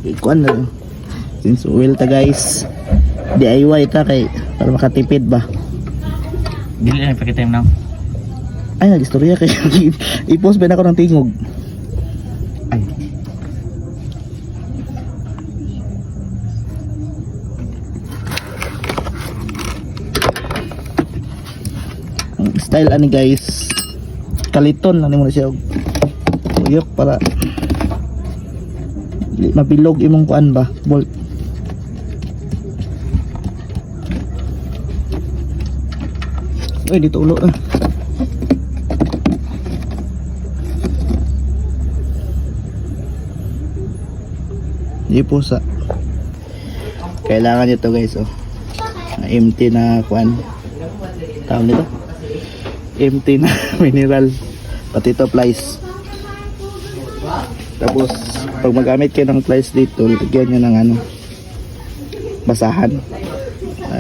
Ikuan na. Since oil ta guys, DIY ta kay para makatipid ba. Dili na pakita mo na. Ay, nag-istorya kay i-post ba na ako ng tingog. Ang style ani guys, kaliton lang nimo na siya og uyok para di mabilog imong kuan ba, bolt. Uy, dito ulo ah. Di pusa. Kailangan nito guys oh. Na empty na kuan. Tawag nito. Empty na mineral. Pati ito plies. Tapos pag magamit kayo ng plies dito, lagyan nyo ng ano, basahan.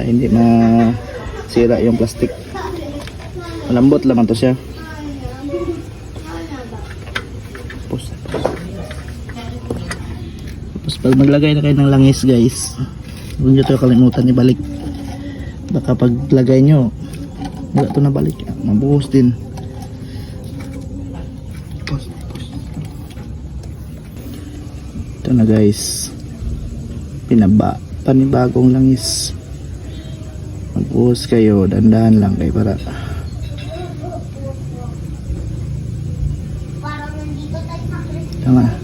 Hindi masira yung plastic. Malambot lang to siya. Tapos pag maglagay na kayo ng langis guys, huwag nyo ito kalimutan ibalik. Baka pag lagay nyo wala ito nabalik, mabuhos din. Ito na guys, panibagong langis. Magbuhos kayo, dandahan lang kayo para tama.